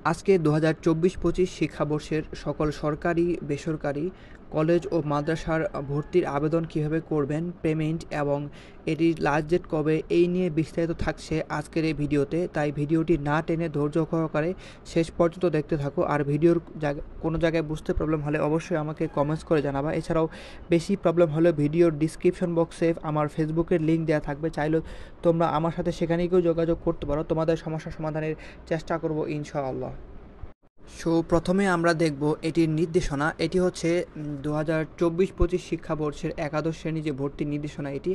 আজকে ২০২৪-২৫ শিক্ষাবর্ষের সকল সরকারি, বেসরকারি কলেজ ও মাদ্রাসার ভর্তির আবেদন কীভাবে করবেন, পেমেন্ট এবং এটির লাস্ট ডেট কবে, এই নিয়ে বিস্তারিত থাকছে আজকের এই ভিডিওতে। তাই ভিডিওটি না টেনে ধৈর্য সহকারে শেষ পর্যন্ত দেখতে থাকো। আর ভিডিওর কোনো জায়গায় বুঝতে প্রবলেম হলে অবশ্যই আমাকে কমেন্টস করে জানাবা। এছাড়াও বেশি প্রবলেম হলে ভিডিওর ডিসক্রিপশন বক্সে আমার ফেসবুকের লিঙ্ক দেওয়া থাকবে, চাইলেও তোমরা আমার সাথে সেখানে গিয়েও যোগাযোগ করতে পারো। তোমাদের সমস্যা সমাধানের চেষ্টা করব ইনশাআল্লাহ। সো প্রথমে আমরা দেখব এটির নির্দেশনা। এটি হচ্ছে ২০২৪-২৫ শিক্ষাবর্ষের একাদশ শ্রেণী যে ভর্তির নির্দেশনা এটি।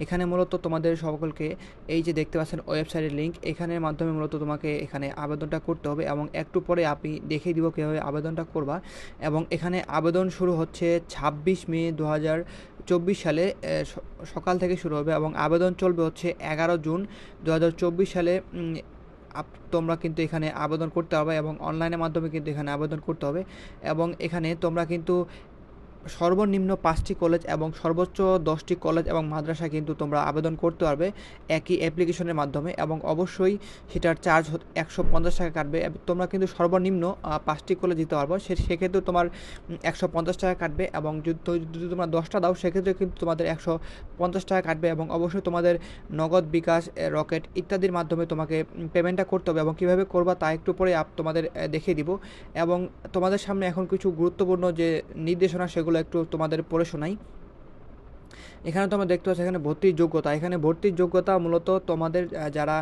এখানে মূলত তোমাদের সকলকে এই যে দেখতে পাচ্ছেন ওয়েবসাইটের লিঙ্ক, এখানের মাধ্যমে মূলত তোমাকে এখানে আবেদনটা করতে হবে এবং একটু পরে আমি দেখিয়ে দিব কীভাবে আবেদনটা করবা। এবং এখানে আবেদন শুরু হচ্ছে ২৬ মে ২০২৪ সালে সকাল থেকে শুরু হবে এবং আবেদন চলবে হচ্ছে ১১ জুন ২০২৪ সালে। তোমরা কিন্তু এখানে আবেদন করতে হবে এবং অনলাইনের মাধ্যমে কিন্তু এখানে আবেদন করতে হবে। এবং এখানে তোমরা কিন্তু সর্বনিম্ন ৫টি কলেজ এবং সর্বোচ্চ 10টি কলেজ এবং মাদ্রাসা কিন্তু তোমরা আবেদন করতে পারবে একই অ্যাপ্লিকেশনের মাধ্যমে। এবং অবশ্যই সেটার চার্জ ১৫০ টাকা কাটবে। তোমরা কিন্তু সর্বনিম্ন 5টি কলেজ দিতে পারবো, সেক্ষেত্রে তোমার ১৫০ টাকা কাটবে। এবং যদি তোমরা 10টা দাও সেক্ষেত্রে কিন্তু তোমাদের ১৫০ টাকা কাটবে। এবং অবশ্যই তোমাদের নগদ, বিকাশ, রকেট ইত্যাদির মাধ্যমে তোমাকে পেমেন্টটা করতে হবে। এবং কীভাবে করবা তা একটু পরে তোমাদের দেখিয়ে দিব। এবং তোমাদের সামনে এখন কিছু গুরুত্বপূর্ণ যে নির্দেশনা সেগুলো একটু তোমাদের পড়ে শোনাই। এখানে তোমরা দেখতে পাচ্ছ এখানে ভর্তির যোগ্যতা। এখানে ভর্তির যোগ্যতা মূলত তোমাদের যারা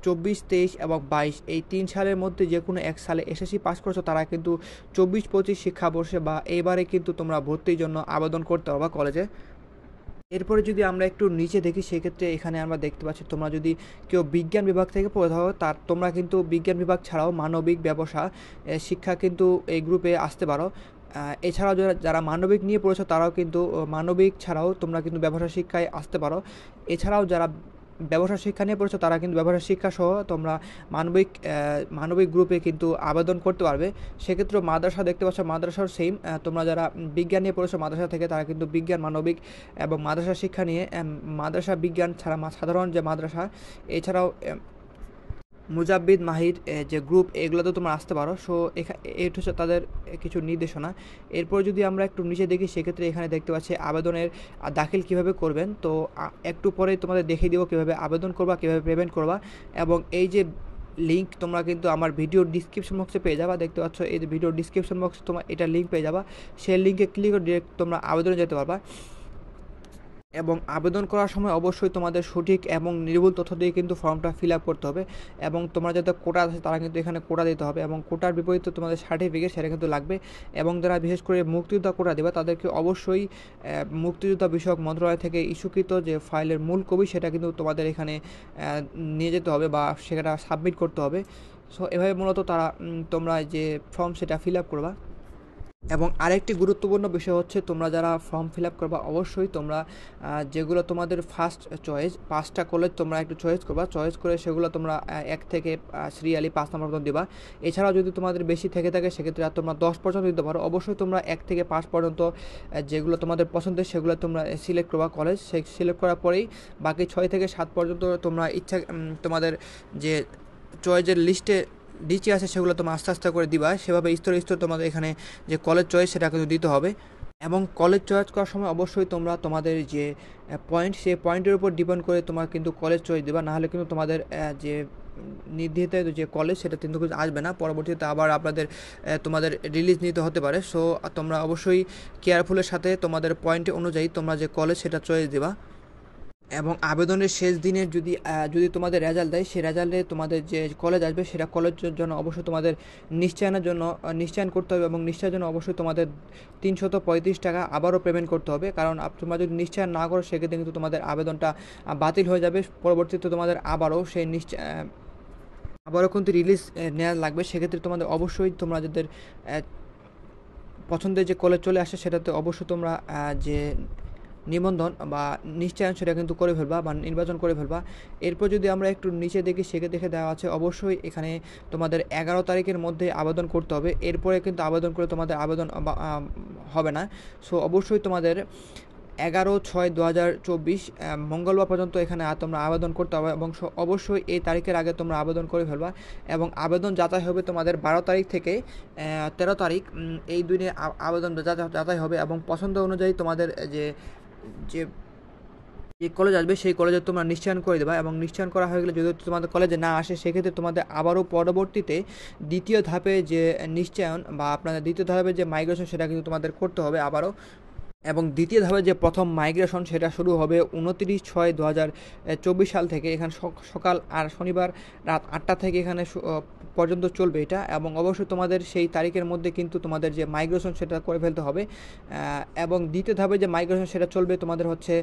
24, 23 এবং 22 এই 3 সালের মধ্যে যে কোনো এক সালে এসএসসি পাস করছো তারা কিন্তু 24-25 শিক্ষাবর্ষে বা এইবারে কিন্তু তোমরা ভর্তির জন্য আবেদন করতে পারবা কলেজে। এরপরে যদি আমরা একটু নিচে দেখি সেক্ষেত্রে এখানে আমরা দেখতে পাচ্ছি তোমরা যদি কেউ বিজ্ঞান বিভাগ থেকে পড়ে থাকো তোমরা কিন্তু বিজ্ঞান বিভাগ ছাড়াও মানবিক, ব্যবসা, শিক্ষা কিন্তু এই গ্রুপে আসতে পারো। এছাড়াও যারা মানবিক নিয়ে পড়েছো তারাও কিন্তু মানবিক ছাড়াও তোমরা কিন্তু ব্যবসা শিক্ষায় আসতে পারো। এছাড়াও যারা ব্যবসা শিক্ষা নিয়ে পড়েছো তারা কিন্তু ব্যবসা শিক্ষা সহ তোমরা মানবিক গ্রুপে কিন্তু আবেদন করতে পারবে। সেক্ষেত্রে মাদ্রাসা দেখতে পাচ্ছ, মাদ্রাসার সেম, তোমরা যারা বিজ্ঞান নিয়ে পড়েছো মাদ্রাসা থেকে তারা কিন্তু বিজ্ঞান, মানবিক এবং মাদ্রাসা শিক্ষা নিয়ে মাদ্রাসা বিজ্ঞান ছাড়া সাধারণ যে মাদ্রাসা, এছাড়াও মুজাব্বিদ, মাহির যে গ্রুপ, এগুলোতে তোমরা আসতে পারো। সো এটা হচ্ছে তাদের কিছু নির্দেশনা। এরপর যদি আমরা একটু নিচে দেখি সেক্ষেত্রে এখানে দেখতে পাচ্ছি আবেদনের দাখিল কিভাবে করবেন। তো একটু পরে তোমাদের দেখিয়ে দেবো কীভাবে আবেদন করবা, কীভাবে পেমেন্ট করবা। এবং এই যে লিঙ্ক তোমরা কিন্তু আমার ভিডিওর ডিসক্রিপশন বক্সে পেয়ে যাবা। দেখতে পাচ্ছ এই যে ভিডিওর ডিসক্রিপশন বক্সে তোমার এটা লিঙ্ক পেয়ে যাবা। সেই লিঙ্কে ক্লিক করে ডিরেক্ট তোমরা আবেদনে যেতে পারবা। এবং আবেদন করার সময় অবশ্যই তোমাদের সঠিক এবং নির্ভুল তথ্য দিয়ে কিন্তু ফর্মটা ফিল আপ করতে হবে। এবং তোমরা যাতে কোটা আছে তারা কিন্তু এখানে কোটা দিতে হবে এবং কোটার বিপরীতে তোমাদের সার্টিফিকেট সেটা কিন্তু লাগবে। এবং যারা বিশেষ করে মুক্তিযোদ্ধা কোটা দেবে তাদেরকে অবশ্যই মুক্তিযোদ্ধা বিষয়ক মন্ত্রণালয় থেকে ইস্যুকৃত যে ফাইলের মূল কপি সেটা কিন্তু তোমাদের এখানে নিয়ে যেতে হবে বা সেটা সাবমিট করতে হবে। সো এভাবে মূলত তোমরা যে ফর্ম সেটা ফিল আপ করবা। এবং আরেকটি গুরুত্বপূর্ণ বিষয় হচ্ছে তোমরা যারা ফর্ম ফিল আপ করবা অবশ্যই তোমরা যেগুলো তোমাদের ফার্স্ট চয়েস 5টা কলেজ তোমরা একটু চয়েস করবা। চয়েস করে সেগুলো তোমরা 1 থেকে সিরিয়ালি 5 নম্বর পর্যন্ত দিবা। এছাড়াও যদি তোমাদের বেশি থেকে থাকে সেক্ষেত্রে তোমরা 10 পর্যন্ত দিতে পারো। অবশ্যই তোমরা 1 থেকে 5 পর্যন্ত যেগুলো তোমাদের পছন্দের সেগুলো তোমরা সিলেক্ট করবা কলেজ। সিলেক্ট করার পরেই বাকি 6 থেকে 7 পর্যন্ত তোমরা তোমাদের যে চয়েসের লিস্টে নিচে আছে সেগুলো তোমরা আস্তে আস্তে করে দিবা। সেভাবে স্তরে স্তরে তোমাদের এখানে যে কলেজ চয়েস সেটা কিন্তু দিতে হবে। এবং কলেজ চয়েস করার সময় অবশ্যই তোমরা তোমাদের যে পয়েন্ট সেই পয়েন্টের উপর ডিপেন্ড করে তোমার কিন্তু কলেজ চয়েস দিবা, নাহলে কিন্তু তোমাদের যে নির্ধারিত যে কলেজ সেটা কিন্তু আসবে না। পরবর্তীতে আবার তোমাদের রিলিজ নিতে হতে পারে। সো তোমরা অবশ্যই কেয়ারফুলের সাথে তোমাদের পয়েন্ট অনুযায়ী তোমরা যে কলেজ সেটা চয়েস দিবা। এবং আবেদনের শেষ দিনে যদি তোমাদের রেজাল্ট দেয় সেই রেজাল্টে তোমাদের যে কলেজ আসবে সেটা কলেজের জন্য অবশ্যই তোমাদের নিশ্চয়ন করতে হবে। এবং নিশ্চয়ের জন্য অবশ্যই তোমাদের ৩৩৫ টাকা আবারও পেমেন্ট করতে হবে। কারণ তোমরা যদি নিশ্চয়ন না করো সেক্ষেত্রে কিন্তু তোমাদের আবেদনটা বাতিল হয়ে যাবে। পরবর্তীতে তোমাদের আবারও কিন্তু রিলিজ নেওয়া লাগবে। সেক্ষেত্রে তোমাদের অবশ্যই তোমরা যাদের পছন্দের যে কলেজ চলে আসে সেটাতে অবশ্যই তোমরা যে নিবন্ধন বা নিশ্চয়ন সেটা কিন্তু করে ফেলবা বা নির্বাচন করে ফেলবা। এরপর যদি আমরা একটু নিচে দেখি সেকে দেখে দেওয়া আছে অবশ্যই এখানে তোমাদের 11 তারিখের মধ্যে আবেদন করতে হবে। এরপরে কিন্তু আবেদন করে তোমাদের আবেদন হবে না। সো অবশ্যই তোমাদের 11/6/2024 মঙ্গলবার পর্যন্ত এখানে তোমরা আবেদন করতে হবে এবং অবশ্যই এই তারিখের আগে তোমরা আবেদন করে ফেলবা এবং আবেদন যাচাই হবে তোমাদের 12 তারিখ থেকে 13 তারিখ, এই দুই দিনে আবেদন যাচাই হবে এবং পছন্দ অনুযায়ী তোমাদের যে যে যে কলেজ আসবে সেই কলেজে তোমরা নিশ্চয়ন করে দেবা এবং নিশ্চয়ন করা হয়ে গেলে যদি তোমাদের কলেজে না আসে সেক্ষেত্রে তোমাদের আবারও পরবর্তীতে দ্বিতীয় ধাপে যে নিশ্চয়ন বা আপনাদের দ্বিতীয় ধাপে যে মাইগ্রেশন সেটা কিন্তু তোমাদের করতে হবে আবারও। এবং দ্বিতীয় ধাপে যে প্রথম মাইগ্রেশন সেটা শুরু হবে 29/6/2024 সাল থেকে। এখানে সকাল আর শনিবার রাত 8টা থেকে এখানে পর্যন্ত চলবে এটা এবং অবশ্যই তোমাদের সেই তারিখের মধ্যে কিন্তু তোমাদের যে মাইগ্রেশন সেটা করে ফেলতে হবে। এবং দ্বিতীয় ধাপে যে মাইগ্রেশন সেটা চলবে তোমাদের হচ্ছে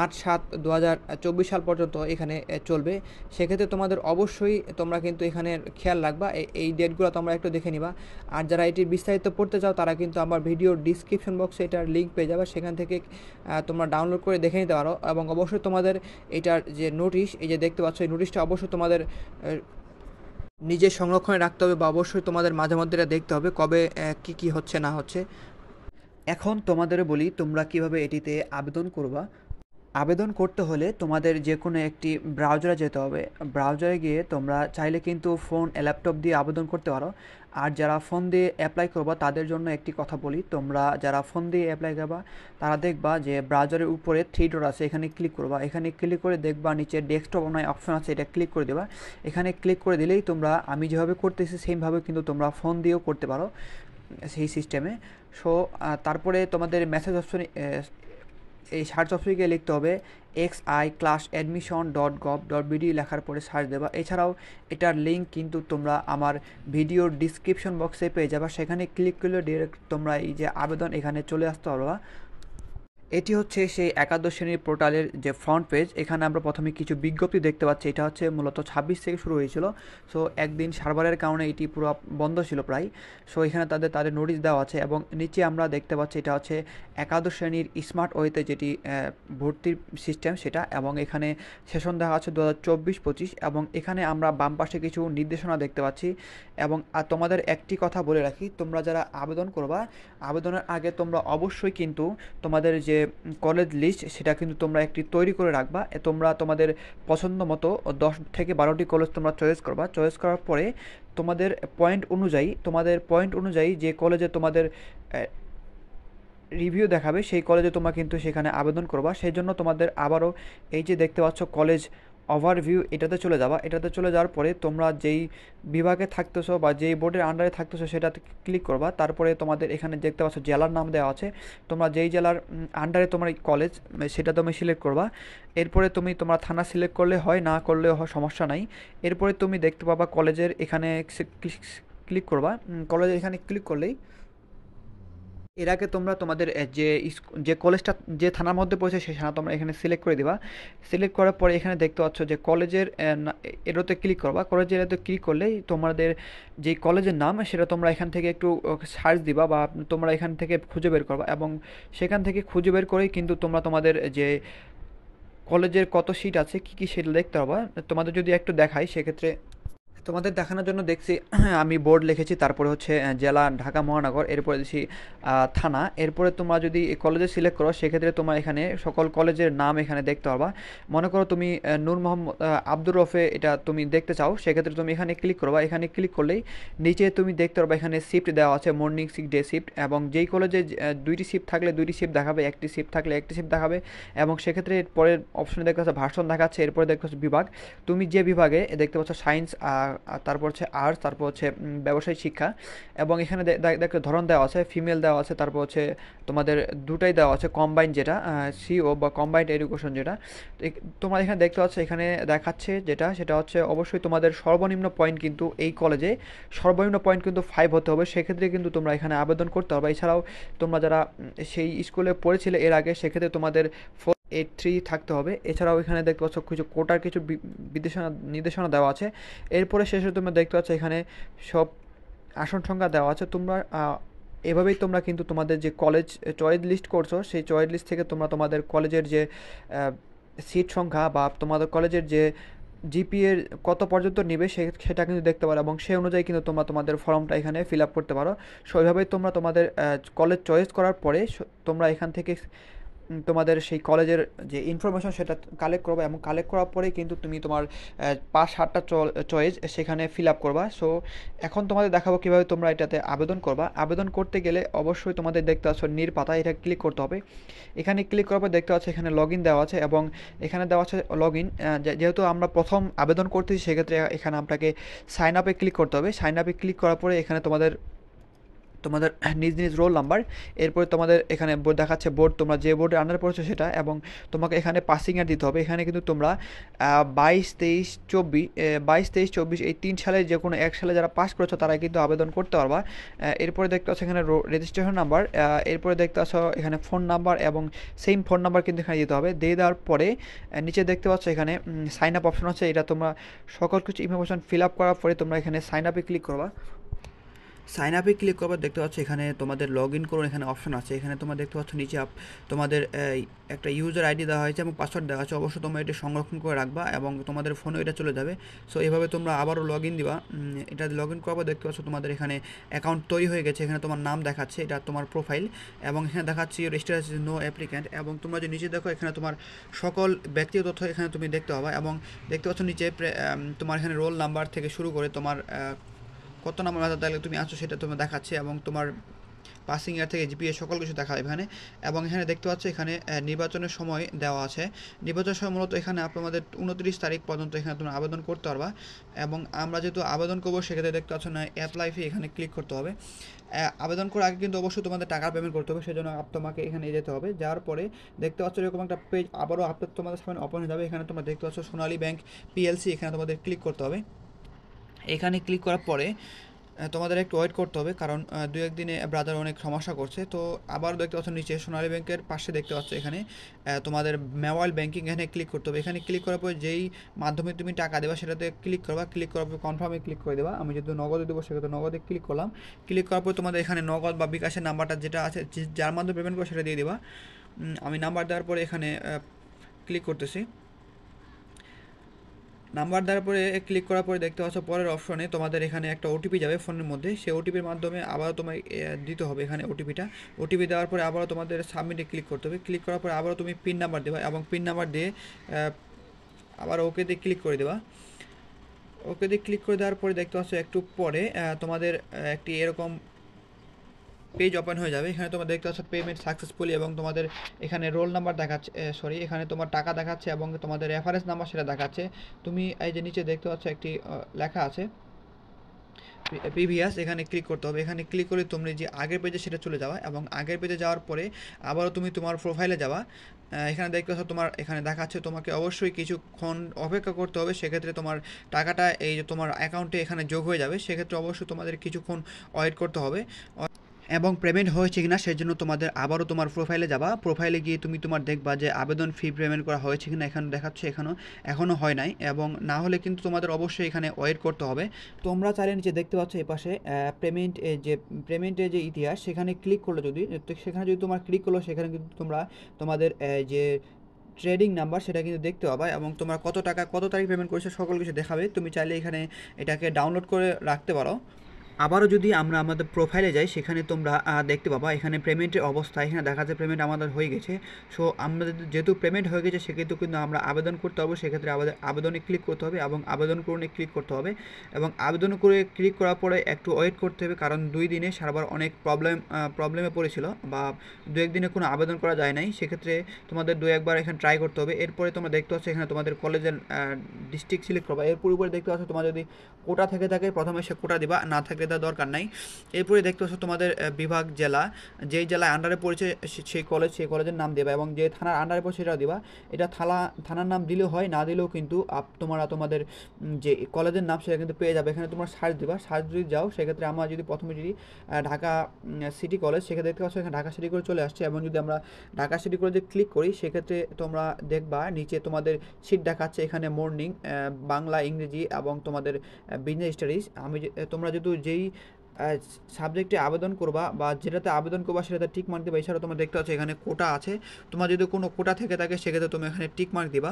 8/7/2024 সাল পর্যন্ত এখানে চলবে। সেক্ষেত্রে তোমাদের অবশ্যই তোমরা কিন্তু এখানে খেয়াল রাখবা, এই ডেটগুলো তোমরা একটু দেখে নিবা। আর যারা এটির বিস্তারিত পড়তে চাও তারা কিন্তু আমার ভিডিওর ডিসক্রিপশন বক্সে এটার লিঙ্ক পেয়ে যাবে, সেখান থেকে তোমরা ডাউনলোড করে দেখে নিতে পারো। এবং অবশ্যই তোমাদের এটার যে নোটিশ, এই যে দেখতে পাচ্ছ এই নোটিশটা অবশ্যই তোমাদের নিজের সংরক্ষণে রাখতে হবে বা অবশ্যই তোমাদের মাঝে মধ্যে এটা দেখতে হবে কবে কি হচ্ছে না হচ্ছে। এখন তোমাদের বলি তোমরা কিভাবে এটিতে আবেদন করবা। আবেদন করতে হলে তোমাদের যে কোনো একটি ব্রাউজারে যেতে হবে। ব্রাউজারে গিয়ে তোমরা চাইলে কিন্তু ফোন ল্যাপটপ দিয়ে আবেদন করতে পারো। আর যারা ফোন দিয়ে অ্যাপ্লাই করবা তাদের জন্য একটি কথা বলি, তোমরা যারা ফোন দিয়ে অ্যাপ্লাই করবা তারা দেখবা যে ব্রাউজারের উপরে 3 ডট আছে, এখানে ক্লিক করবা। এখানে ক্লিক করে দেখবা নিচে ডেস্কটপ অপশন আছে, এটা ক্লিক করে দেবা। এখানে ক্লিক করে দিলেই তোমরা আমি যেভাবে করতেছি সেইভাবে কিন্তু তোমরা ফোন দিয়েও করতে পারো সেই সিস্টেমে। সো তারপরে তোমাদের মেসেজ অপশনে এই সার্চ অপশনে গিয়ে লিখতে হবে xiclassadmission.gov.bd লেখার পরে সার্চ দেবা। এছাড়াও এটার লিঙ্ক কিন্তু তোমরা আমার ভিডিওর ডিসক্রিপশন বক্সে পেয়ে যাবা, সেখানে ক্লিক করলে ডিরেক্ট তোমরা এই যে আবেদন এখানে চলে আসতে পারবা। এটি হচ্ছে সেই একাদশ শ্রেণীর পোর্টালের যে ফ্রন্ট পেজ। এখানে আমরা প্রথমে কিছু বিজ্ঞপ্তি দেখতে পাচ্ছি, এটা হচ্ছে মূলত 26 থেকে শুরু হয়েছিল। সো একদিন সার্ভারের কারণে এটি পুরো বন্ধ ছিল প্রায়। সো এখানে তাদের নোটিশ দেওয়া আছে এবং নিচে আমরা দেখতে পাচ্ছি এটা হচ্ছে একাদশ শ্রেণীর স্মার্ট ওয়েতে যেটি ভর্তির সিস্টেম সেটা, এবং এখানে সেশন দেখা আছে 2024-25 এবং এখানে আমরা বাম পাশে কিছু নির্দেশনা দেখতে পাচ্ছি। এবং তোমাদের একটি কথা বলে রাখি, তোমরা যারা আবেদন করবা আবেদনের আগে তোমরা অবশ্যই কিন্তু তোমাদের যে কলেজ লিস্ট সেটা কিন্তু তোমরা একটি তৈরি করে রাখবা। তোমরা তোমাদের পছন্দ মতো 10 থেকে 12টি কলেজ তোমরা চয়েস করবা। চয়েস করার পরে তোমাদের পয়েন্ট অনুযায়ী যে কলেজে তোমাদের রিভিউ দেখাবে সেই কলেজে তোমরা কিন্তু সেখানে আবেদন করবা। সেই জন্য তোমাদের আবারও এই যে দেখতে পাচ্ছ কলেজ ওভারভিউ, এটাতে চলে যাবা। এটাতে চলে যাওয়ার পরে তোমরা যেই বিভাগে থাকতেছো বা যেই বোর্ডের আন্ডারে থাকতেছো সেটাতে ক্লিক করবা। তারপরে তোমাদের এখানে দেখতে পাচ্ছ জেলার নাম দেওয়া আছে, তোমরা যেই জেলার আন্ডারে তোমার কলেজ সেটা তুমি সিলেক্ট করবা। এরপরে তোমরা থানা সিলেক্ট করলে হয়, না করলেও হয়, সমস্যা নাই। এরপরে তুমি দেখতে পাবা কলেজের এখানে ক্লিক করবা। কলেজের এখানে ক্লিক করলেই এর আগে তোমরা তোমাদের যে কলেজটা যে থানার মধ্যে পড়েছে সেই থানা তোমরা এখানে সিলেক্ট করে দিবা। সিলেক্ট করার পরে এখানে দেখতে পাচ্ছ যে কলেজের এটাতে ক্লিক করবা। কলেজের এটাতে ক্লিক করলেই তোমাদের যে কলেজের নাম সেটা তোমরা এখান থেকে একটু সার্চ দিবা বা তোমরা এখান থেকে খুঁজে বের করবা এবং সেখান থেকে খুঁজে বের করেই কিন্তু তোমরা তোমাদের যে কলেজের কত সিট আছে কী সেটা দেখতে পাবা। তোমাদের যদি একটু দেখাই সেক্ষেত্রে তোমাদের দেখানোর জন্য দেখছি আমি বোর্ড লিখেছি, তারপরে হচ্ছে জেলা ঢাকা মহানগর, এরপরে দিচ্ছি থানা। এরপরে তোমরা যদি কলেজে সিলেক্ট করো সেক্ষেত্রে তোমরা এখানে সকল কলেজের নাম এখানে দেখতে পারবা। মনে করো তুমি নূর মোহাম্মদ আব্দুর রফে এটা তুমি দেখতে চাও, সেক্ষেত্রে তুমি এখানে ক্লিক করবা। এখানে ক্লিক করলেই নিচে তুমি দেখতে পারবা এখানে শিফট দেওয়া আছে, মর্নিং শিফট, ডে শিফট, এবং যেই কলেজে 2টি শিফট থাকলে 2টি শিফট দেখাবে, একটি শিফট থাকলে একটি শিফট দেখাবে। এবং সেক্ষেত্রে পরের অপশনে দেখতে পাচ্ছ ভার্সন দেখাচ্ছে, এরপরে দেখতে পাচ্ছ বিভাগ, তুমি যে বিভাগে দেখতে পাচ্ছ সায়েন্স, তারপর হচ্ছে আর্টস, তারপর হচ্ছে ব্যবসায়িক শিক্ষা, এবং এখানে দেখতে ধরন দেওয়া আছে, ফিমেল দেওয়া আছে, তারপর হচ্ছে তোমাদের দুটাই দেওয়া আছে, কম্বাইন্ড যেটা সিও বা কম্বাইন্ড এডুকেশন যেটা। তোমরা এখানে দেখতে পাচ্ছ এখানে দেখাচ্ছে যেটা সেটা হচ্ছে অবশ্যই তোমাদের সর্বনিম্ন পয়েন্ট কিন্তু এই কলেজে সর্বনিম্ন পয়েন্ট কিন্তু 5 হতে হবে, সেক্ষেত্রে কিন্তু তোমরা এখানে আবেদন করতে হবে। এছাড়াও তোমরা যারা সেই স্কুলে পড়েছিলে এর আগে সেক্ষেত্রে তোমাদের 483 থাকতে হবে। এছাড়াও এখানে দেখতে পাচ্ছ কিছু কোটার কিছু নির্দেশনা দেওয়া আছে। এরপরে শেষে তোমরা দেখতে পাচ্ছ এখানে সব আসন সংখ্যা দেওয়া আছে। তোমরা এভাবেই তোমরা কিন্তু তোমাদের যে কলেজ চয়েস লিস্ট করছো সেই চয়েস লিস্ট থেকে তোমরা তোমাদের কলেজের যে সিট সংখ্যা বা তোমাদের কলেজের যে জিপিএ কত পর্যন্ত নেবে সেটা কিন্তু দেখতে পারো এবং সেই অনুযায়ী কিন্তু তোমরা তোমাদের ফর্মটা এখানে ফিল আপ করতে পারো। সো এইভাবেই তোমরা তোমাদের কলেজ চয়েস করার পরে তোমরা এখান থেকে তোমাদের সেই কলেজের যে ইনফরমেশন সেটা কালেক্ট করবা, এবং কালেক্ট করার পরেই কিন্তু তুমি তোমার 5-7টা চয়েস সেখানে ফিল আপ করবা। সো এখন তোমাদের দেখাবো কীভাবে তোমরা এটাতে আবেদন করবা। আবেদন করতে গেলে অবশ্যই তোমাদের দেখতে পাচ্ছ নীল পাতা, এটা ক্লিক করতে হবে। এখানে ক্লিক করার পর দেখতে পাচ্ছ এখানে লগ ইন দেওয়া আছে, এবং এখানে দেওয়া আছে লগ ইন। যেহেতু আমরা প্রথম আবেদন করতেছি সেক্ষেত্রে এখানে আপনাকে সাইন আপে ক্লিক করতে হবে। সাইন আপে ক্লিক করার পরে এখানে তোমাদের তোমাদের নিজ নিজ রোল নাম্বার, এরপরে তোমাদের এখানে দেখাচ্ছে বোর্ড, তোমরা যে বোর্ডের আন্ডার পড়েছো সেটা, এবং তোমাকে এখানে পাসিং ইয়ার দিতে হবে। এখানে কিন্তু তোমরা 22-23-24 এই 3 সালে যে কোনো এক সালে যারা পাস করেছো তারা কিন্তু আবেদন করতে পারবা। এরপরে দেখতে পাচ্ছ এখানে রেজিস্ট্রেশন নাম্বার, এরপরে দেখতে পাচ্ছ এখানে ফোন নাম্বার, এবং সেম ফোন নাম্বার কিন্তু এখানে দিতে হবে। দিয়ে দেওয়ার পরে নিচে দেখতে পাচ্ছ এখানে সাইন আপ অপশন আছে, এটা তোমরা সকল কিছু ইনফরমেশন ফিল আপ করার পরে তোমরা এখানে সাইন আপে ক্লিক করবা। সাইন আপে ক্লিক করবার দেখতে পাচ্ছ এখানে তোমাদের লগ ইন করুন এখানে অপশন আছে। এখানে তোমরা দেখতে পাচ্ছ নিচে তোমাদের একটা ইউজার আইডি দেওয়া হয়েছে এবং পাসওয়ার্ড দেওয়া আছে। অবশ্যই তোমরা এটা সংরক্ষণ করে রাখবা এবং তোমাদের ফোনেও এটা চলে যাবে। সো এইভাবে তোমরা আবারও লগ ইন দিবা। এটা লগ ইন করার পর দেখতে পাচ্ছ তোমাদের এখানে অ্যাকাউন্ট তৈরি হয়ে গেছে। এখানে তোমার নাম দেখাচ্ছে, এটা তোমার প্রোফাইল, এবং এখানে দেখাচ্ছে রেজিস্টার নো অ্যাপ্লিক্যান্ট। এবং তোমরা যে নিচে দেখো এখানে তোমার সকল ব্যক্তিগত তথ্য এখানে তুমি দেখতে পাবা, এবং দেখতে পাচ্ছ নিচে তোমার এখানে রোল নাম্বার থেকে শুরু করে তোমার কত নাম্বার মেধা তাহলে তুমি আছো সেটা তোমার দেখাচ্ছে, এবং তোমার পাসিং ইয়ার থেকে জিপিএ সকল কিছু দেখা এখানে। এবং এখানে দেখতে পাচ্ছ এখানে নির্বাচনের সময় দেওয়া আছে। নির্বাচনের সময় মূলত এখানে আপনাদের 29 তারিখ পর্যন্ত এখানে তোমরা আবেদন করতে পারবা। এবং আমরা যেহেতু আবেদন করবো সেক্ষেত্রে দেখতে পাচ্ছ না অ্যাপ্লাই ফি, এখানে ক্লিক করতে হবে। আবেদন করার আগে কিন্তু অবশ্যই তোমাদের টাকা পেমেন্ট করতে হবে, সেজন্য তোমাকে এখানে যেতে হবে। যাওয়ার পরে দেখতে পাচ্ছ এরকম একটা পেজ আবারও তোমাদের সামনে ওপেন হয়ে যাবে। এখানে তোমরা দেখতে পাচ্ছ সোনালী ব্যাংক পিএলসি, এখানে তোমাদের ক্লিক করতে হবে। এখানে ক্লিক করার পরে তোমাদের একটু ওয়েট করতে হবে, কারণ 2-1 দিনে ব্রাদার অনেক সমস্যা করছে। তো আবার দেখতে পাচ্ছ নিচে সোনালী ব্যাংকের পাশে দেখতে পাচ্ছ এখানে তোমাদের মোবাইল ব্যাংকিং, এখানে ক্লিক করতে হবে। এখানে ক্লিক করার পরে যেই মাধ্যমে তুমি টাকা দেবা সেটাতে ক্লিক করবা। ক্লিক করার পর কনফার্মে ক্লিক করে দেবা। আমি যেহেতু নগদে দেবো সেক্ষেত্রে নগদে ক্লিক করলাম। ক্লিক করার পর তোমাদের এখানে নগদ বা বিকাশের নাম্বারটা যেটা আছে যার মাধ্যমে পেমেন্ট করো সেটা দিয়ে দেবা। আমি নাম্বার দেওয়ার পরে এখানে ক্লিক করতেছি। নাম্বার দেওয়ার পরে ক্লিক করার পরে দেখতে পাচ্ছ পরের অপশনে তোমাদের এখানে একটা ওটিপি যাবে ফোনের মধ্যে। সেই ওটিপির মাধ্যমে আবারও তোমায় দিতে হবে এখানে ওটিপি দেওয়ার পরে আবারও তোমাদের সাবমিটে ক্লিক করতে হবে। ক্লিক করার পরে আবারও তুমি পিন নাম্বার দেবা, এবং পিন নাম্বার দিয়ে আবার ওকে দিয়ে ক্লিক করে দেবা। ওকে দিয়ে ক্লিক করে দেওয়ার পরে দেখতে পাচ্ছ একটু পরে তোমাদের একটি এরকম পেজ ওপেন হয়ে যাবে। এখানে তোমরা দেখতে পাচ্ছ পেমেন্ট সাকসেসফুলি, এবং তোমাদের এখানে রোল নাম্বার দেখাচ্ছে, এখানে তোমার টাকা দেখাচ্ছে, এবং তোমাদের রেফারেন্স নাম্বার সেটা দেখাচ্ছে। তুমি এই যে নিচে দেখতে পাচ্ছ একটি লেখা আছে প্রিভিয়াস, এখানে ক্লিক করতে হবে। এখানে ক্লিক করে তুমি যে আগের পেজে সেটা চলে যাওয়া, এবং আগের পেজে যাওয়ার পরে আবারও তুমি তোমার প্রোফাইলে যাওয়া। এখানে দেখতে পাচ্ছ তোমার এখানে দেখাচ্ছে তোমাকে অবশ্যই কিছুক্ষণ অপেক্ষা করতে হবে। সেক্ষেত্রে তোমার টাকাটা এই যে তোমার অ্যাকাউন্টে এখানে যোগ হয়ে যাবে। সেক্ষেত্রে অবশ্যই তোমাদের কিছুক্ষণ ওয়েট করতে হবে, এবং পেমেন্ট হয়েছে কিনা সেই জন্য তোমাদের আবারও তোমার প্রোফাইলে যাবা। প্রোফাইলে গিয়ে তুমি তোমার দেখবা যে আবেদন ফি পেমেন্ট করা হয়েছে কিনা। এখানে দেখাচ্ছে এখনও হয় নাই, এবং না হলে কিন্তু তোমাদের অবশ্যই এখানে ওয়েট করতে হবে। তোমরা চাইলে নিচে দেখতে পাচ্ছ এই পাশে পেমেন্টের যে ইতিহাস, সেখানে ক্লিক করলে সেখানে যদি তোমার ক্লিক করলো সেখানে কিন্তু তোমরা তোমাদের যে ট্রেডিং নাম্বার সেটা কিন্তু দেখতে পাবা, এবং তোমরা কত টাকা কত তারিখ পেমেন্ট করেছো সকল কিছু দেখাবে। তুমি চাইলে এখানে এটাকে ডাউনলোড করে রাখতে পারো। আবারও যদি আমরা আমাদের প্রোফাইলে যাই সেখানে তোমরা দেখতে পাবা এখানে পেমেন্টের অবস্থা, এখানে দেখা যাচ্ছে পেমেন্ট আমাদের হয়ে গেছে। সো আমাদের যেহেতু পেমেন্ট হয়ে গেছে সেক্ষেত্রে কিন্তু আমরা আবেদন করতে হবে। সেক্ষেত্রে আমাদের আবেদনে ক্লিক করতে হবে, এবং আবেদন করুন ক্লিক করতে হবে, এবং আবেদন করে ক্লিক করার পরে একটু ওয়েট করতে হবে, কারণ 2 দিনে সার্ভার অনেক প্রবলেমে পড়েছিল, বা 2-1 দিনে কোনো আবেদন করা যায় নাই। সেক্ষেত্রে তোমাদের 2-1 বার এখানে ট্রাই করতে হবে। এরপরে তোমরা দেখতে পাচ্ছ এখানে তোমাদের কলেজের ডিস্ট্রিক্ট সিলেক্ট করবা। এর পরে দেখতে পাচ্ছ তোমার যদি কোটা থেকে থাকে প্রথমে সে কোটা দিবা, না থাকলে তার দরকার নাই। এরপরে দেখতে পাচ্ছ তোমাদের বিভাগ জেলা, যেই জেলায় আন্ডারে পড়েছে সেই কলেজের নাম দেবা, এবং যে থানার আন্ডারে পড়ছে সেটাও দিবা। এটা থানার নাম দিলেও হয়, না দিলেও কিন্তু তোমাদের যে কলেজের নাম সেটা কিন্তু পেয়ে যাবে। এখানে তোমরা সার্চ দিবা। সার্চ যদি যাও সেক্ষেত্রে আমরা যদি প্রথমে যদি ঢাকা সিটি কলেজ, সেক্ষেত্রে দেখতে পাচ্ছ এখানে ঢাকা সিটি কলেজ চলে আসছে, এবং যদি আমরা ঢাকা সিটি কলেজে ক্লিক করি সেক্ষেত্রে তোমরা দেখবা নিচে তোমাদের সিট দেখাচ্ছে এখানে মর্নিং, বাংলা, ইংরেজি, এবং তোমাদের বিজনেস স্টাডিজ। তোমরা যদি যেই সাবজেক্টে আবেদন করবা বা যেটাতে আবেদন করবা সেটাতে টিক মার্ক দেবা। এছাড়াও তোমরা দেখতে পাচ্ছ এখানে কোটা আছে, তোমার যদি কোনো কোটা থেকে থাকে সেক্ষেত্রে তুমি এখানে টিক মার্ক দিবা।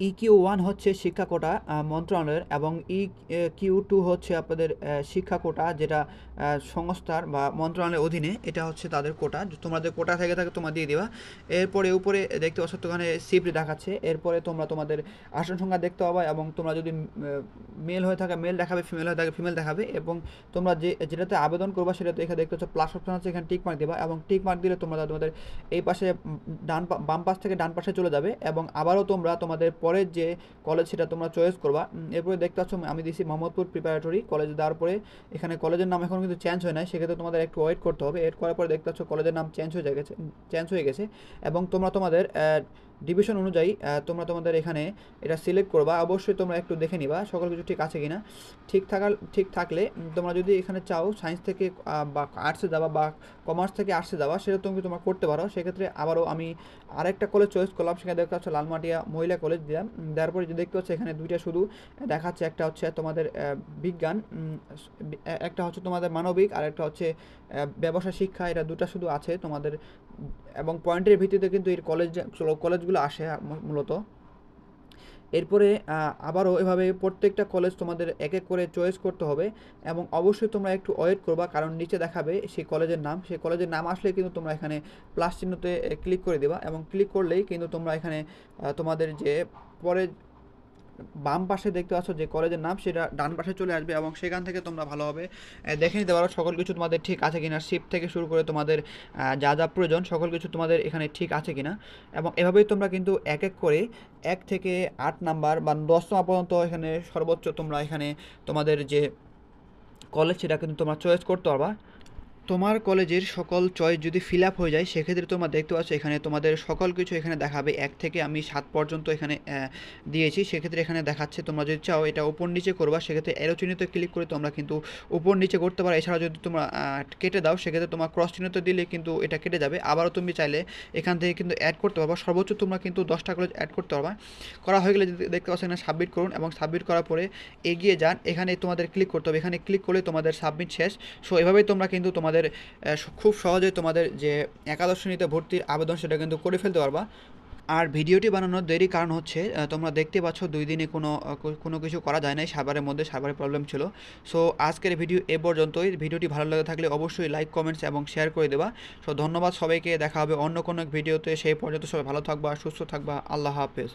EQ1 হচ্ছে শিক্ষা কোটা মন্ত্রণালয়ের, এবং EQ2 হচ্ছে আপনাদের শিক্ষা কোটা, যেটা সংস্থার বা মন্ত্রণালয়ের অধীনে, এটা হচ্ছে তাদের কোটা। তোমাদের কোটা থেকে থাকে তোমরা দিয়ে দিবা। এরপরে উপরে দেখতে পাচ্ছ তো ওখানে শিফট দেখাচ্ছে। এরপরে তোমরা তোমাদের আসন সংখ্যা দেখতে পাবা, এবং তোমরা যদি মেল হয়ে থাকে মেল দেখাবে, ফিমেল হয়ে থাকে ফিমেল দেখাবে, এবং তোমরা যেটাতে আবেদন করবা সেটাতে এখানে দেখতে পাচ্ছ প্লাস অপশন আছে, এখানে টিক মার্ক দেবা, এবং টিক মার্ক দিলে তোমরা তোমাদের এই পাশে বাম পাশ থেকে ডান পাশে চলে যাবে, এবং আবারও তোমরা তোমাদের পরের যে কলেজ সেটা তোমরা চয়েস করবা। এরপরে দেখতে পাচ্ছ আমি দিয়েছি মোহাম্মদপুর প্রিপারেটরি কলেজ, দেওয়ার পরে এখানে কলেজের নাম এখন কিন্তু চেঞ্জ হয় নাই, সেক্ষেত্রে তোমাদের একটু ওয়েট করতে হবে। এর করার পরে দেখতে পাচ্ছ কলেজের নাম চেঞ্জ হয়ে গেছে, এবং তোমরা তোমাদের ডিভিশন অনুযায়ী তোমরা তোমাদের এখানে এটা সিলেক্ট করবা। অবশ্যই তোমরা একটু দেখে নিবা সকল কিছু ঠিক আছে কিনা। ঠিক থাকলে তোমরা যদি এখানে চাও সায়েন্স থেকে বা আর্টসে যাওয়া বা কমার্স থেকে আর্টসে যাওয়া, সেটা তুমি তোমরা করতে পারো। সেক্ষেত্রে আবারও আমি আরেকটা কলেজ চয়েস করলাম, সেখানে দেখতে পাচ্ছ লালমাটিয়া মহিলা কলেজ দিলাম। দেওয়ার পরে যে দেখতে পাচ্ছ এখানে দুইটা শুধু দেখাচ্ছে, একটা হচ্ছে তোমাদের বিজ্ঞান, একটা হচ্ছে তোমাদের মানবিক, আর একটা হচ্ছে ব্যবসা শিক্ষা, এটা দুটা শুধু আছে তোমাদের, এবং পয়েন্টের ভিত্তিতে কিন্তু এই কলেজগুলো আসে মূলত। এরপরে আবারও এভাবে প্রত্যেকটা কলেজ তোমাদের এক এক করে চয়েস করতে হবে, এবং অবশ্যই তোমরা একটু ওয়েট করবা, কারণ নিচে দেখাবে সেই কলেজের নাম আসলে কিন্তু তোমরা এখানে প্লাস চিহ্নতে ক্লিক করে দেবা, এবং ক্লিক করলেই কিন্তু তোমরা এখানে তোমাদের যে পরে বাম পাশে দেখতে পাচ্ছ যে কলেজের নাম, সেটা ডান পাশে চলে আসবে, এবং সেখান থেকে তোমরা ভালোভাবে দেখে নিতে পারো সকল কিছু তোমাদের ঠিক আছে কিনা, শিফট থেকে শুরু করে তোমাদের যা যা প্রয়োজন সকল কিছু তোমাদের এখানে ঠিক আছে কিনা। এবং এভাবেই তোমরা কিন্তু এক এক করে 1 থেকে 8 নাম্বার বা 10 নম্বর পর্যন্ত এখানে সর্বোচ্চ তোমরা এখানে তোমাদের যে কলেজ সেটা কিন্তু তোমরা চয়েস করতে পারবা। তোমার কলেজের সকল চয়েস যদি ফিল আপ হয়ে যায়, সেক্ষেত্রে তোমরা দেখতে পাচ্ছ এখানে তোমাদের সকল কিছু এখানে দেখাবে। 1 থেকে আমি 7 পর্যন্ত এখানে দিয়েছি, সেক্ষেত্রে এখানে দেখাচ্ছে। তোমরা যদি চাও এটা উপর নিচে করবা, সেক্ষেত্রে অ্যারো চিহ্নতে ক্লিক করে তোমরা কিন্তু উপর নিচে করতে পারো। এছাড়া যদি তোমরা কেটে দাও, সেক্ষেত্রে তোমার ক্রস চিহ্নতে দিলে কিন্তু এটা কেটে যাবে। আবারও তুমি চাইলে এখান থেকে কিন্তু অ্যাড করতে পারবা। সর্বোচ্চ তোমরা কিন্তু 10টা কলেজ অ্যাড করতে পারবা। করা হয়ে গেলে দেখতে পাচ্ছ এখানে সাবমিট করুন, এবং সাবমিট করার পরে এগিয়ে যান, এখানে তোমাদের ক্লিক করতে হবে। এখানে ক্লিক করলে তোমাদের সাবমিট শেষ। সো এভাবেই তোমরা কিন্তু তোমাদের খুব সহজেই তোমাদের যে একাদশ শ্রেণীতে ভর্তির আবেদন সেটা কিন্তু করে ফেলতে পারবা। আর ভিডিওটি বানানোর দেরি কারণ হচ্ছে তোমরা দেখতে পাচ্ছ 2 দিনে কোনো কিছু করা যায় নাই, সার্ভারের প্রবলেম ছিল। সো আজকের ভিডিও এ পর্যন্তই। ভিডিওটি ভালো লাগে থাকলে অবশ্যই লাইক, কমেন্টস এবং শেয়ার করে দেবা। সো ধন্যবাদ সবাইকে, দেখা হবে অন্য কোনো এক ভিডিওতে। সেই পর্যন্ত সবাই ভালো থাকবা, সুস্থ থাকবা। আল্লাহ হাফেজ।